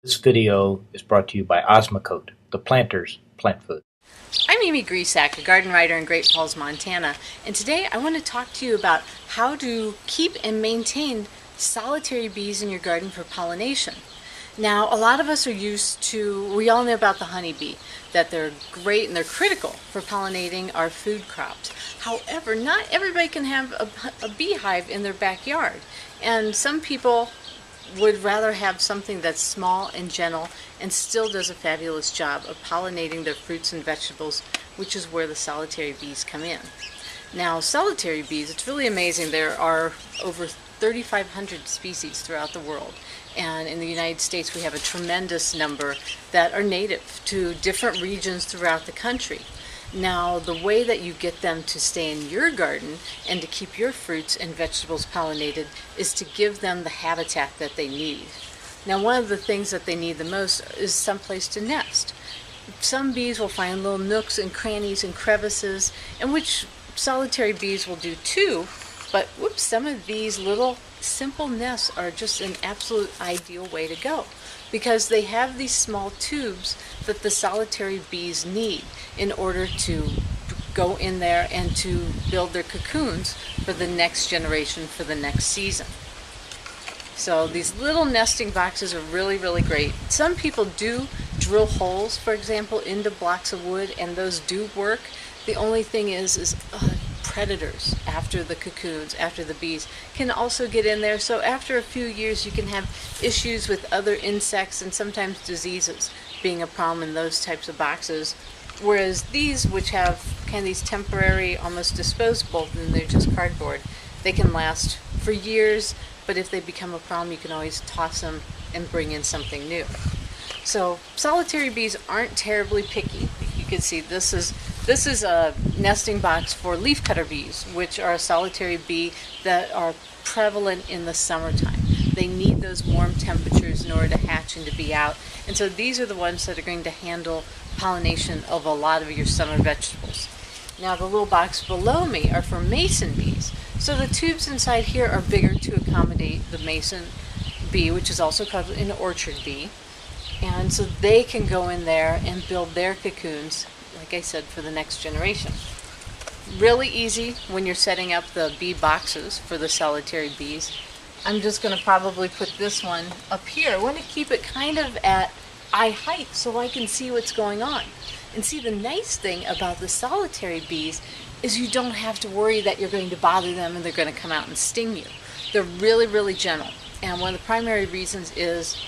This video is brought to you by Osmocote, the planter's plant food. I'm Amy Grisak, a garden writer in Great Falls, Montana, and today I want to talk to you about how to keep and maintain solitary bees in your garden for pollination. Now, a lot of us are used to, we all know about the honeybee, that they're great and they're critical for pollinating our food crops. However, not everybody can have a beehive in their backyard, and some people would rather have something that's small and gentle and still does a fabulous job of pollinating their fruits and vegetables, which is where the solitary bees come in. Now, solitary bees, it's really amazing. There are over 3,500 species throughout the world. And in the United States, we have a tremendous number that are native to different regions throughout the country. Now, the way that you get them to stay in your garden and to keep your fruits and vegetables pollinated is to give them the habitat that they need. Now, one of the things that they need the most is someplace to nest. Some bees will find little nooks and crannies and crevices, and which solitary bees will do too, but whoops, some of these little simple nests are just an absolute ideal way to go, because they have these small tubes that the solitary bees need in order to go in there and to build their cocoons for the next generation, for the next season. So these little nesting boxes are really, really great. Some people do drill holes, for example, into blocks of wood, and those do work. The only thing is predators after the cocoons, after the bees, can also get in there. So after a few years, you can have issues with other insects and sometimes diseases being a problem in those types of boxes. Whereas these, which have kind of these temporary, almost disposable, and they're just cardboard, they can last for years, but if they become a problem, you can always toss them and bring in something new. So solitary bees aren't terribly picky. You can see this is a nesting box for leafcutter bees, which are a solitary bee that are prevalent in the summertime. They need those warm temperatures in order to hatch and to be out. And so these are the ones that are going to handle pollination of a lot of your summer vegetables. Now, the little box below me are for mason bees. So the tubes inside here are bigger to accommodate the mason bee, which is also called an orchard bee. And so they can go in there and build their cocoons, like I said, for the next generation. Really easy when you're setting up the bee boxes for the solitary bees. I'm just going to probably put this one up here. I want to keep it kind of at eye height so I can see what's going on. And see, the nice thing about the solitary bees is you don't have to worry that you're going to bother them and they're going to come out and sting you. They're really, really gentle. And one of the primary reasons is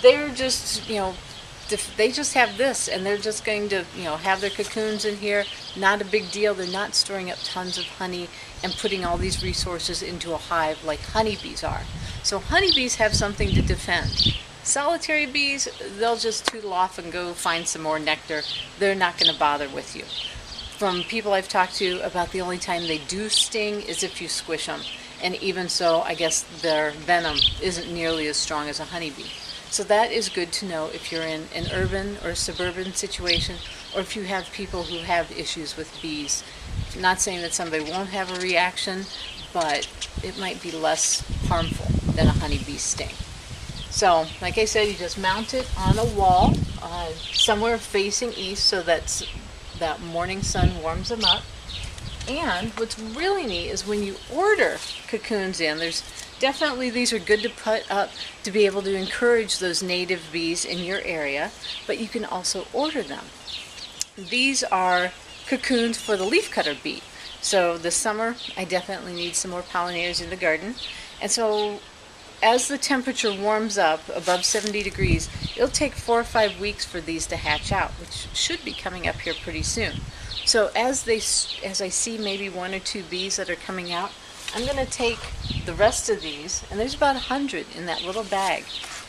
they're just, they just have this, and they're just going to, have their cocoons in here. Not a big deal. They're not storing up tons of honey and putting all these resources into a hive like honeybees are. So honeybees have something to defend. Solitary bees, they'll just tootle off and go find some more nectar. They're not going to bother with you. From people I've talked to about, the only time they do sting is if you squish them. And even so, I guess their venom isn't nearly as strong as a honeybee. So that is good to know if you're in an urban or suburban situation, or if you have people who have issues with bees. Not saying that somebody won't have a reaction, but it might be less harmful than a honeybee sting. So, like I said, you just mount it on a wall, somewhere facing east, so that morning sun warms them up. And what's really neat is when you order cocoons in, these are good to put up to be able to encourage those native bees in your area, but you can also order them. These are cocoons for the leafcutter bee. So this summer, I definitely need some more pollinators in the garden. And so as the temperature warms up above 70 degrees, it'll take 4 or 5 weeks for these to hatch out, which should be coming up here pretty soon. So as I see maybe 1 or 2 bees that are coming out, I'm going to take the rest of these, and there's about 100 in that little bag,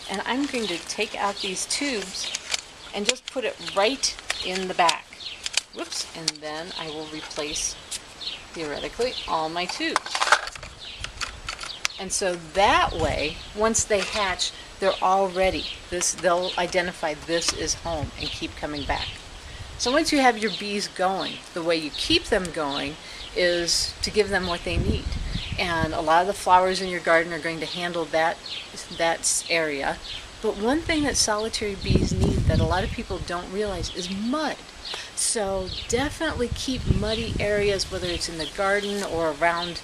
and I'm going to take out these tubes and just put it right in the back. Whoops, and then I will replace, theoretically, all my tubes. And so that way, once they hatch, they're all ready. They'll identify this is home and keep coming back. So once you have your bees going, the way you keep them going is to give them what they need. And a lot of the flowers in your garden are going to handle that area. But one thing that solitary bees need that a lot of people don't realize is mud. So definitely keep muddy areas, whether it's in the garden or around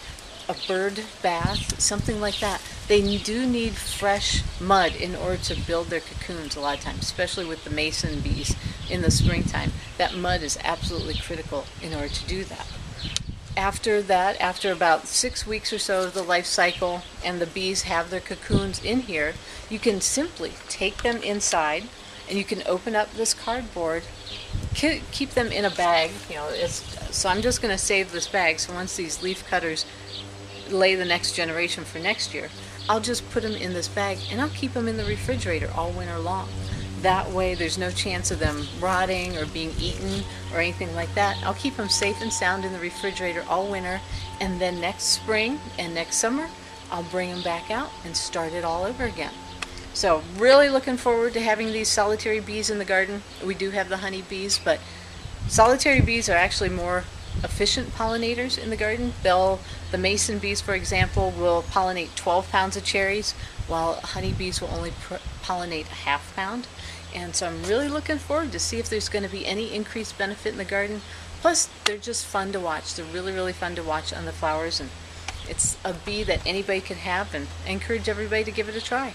a bird bath, something like that. They do need fresh mud in order to build their cocoons a lot of times, especially with the mason bees in the springtime. That mud is absolutely critical in order to do that. After that, after about 6 weeks or so of the life cycle and the bees have their cocoons in here, you can simply take them inside and you can open up this cardboard, keep them in a bag. So I'm just going to save this bag, so once these leaf cutters lay the next generation for next year, I'll just put them in this bag and I'll keep them in the refrigerator all winter long. That way there's no chance of them rotting or being eaten or anything like that. I'll keep them safe and sound in the refrigerator all winter, and then next spring and next summer I'll bring them back out and start it all over again. So really looking forward to having these solitary bees in the garden. We do have the honey bees, but solitary bees are actually more efficient pollinators in the garden. The mason bees, for example, will pollinate 12 pounds of cherries, while honeybees will only pollinate a half pound. And so I'm really looking forward to see if there's going to be any increased benefit in the garden. Plus, they're just fun to watch. They're really, really fun to watch on the flowers, and it's a bee that anybody can have, and I encourage everybody to give it a try.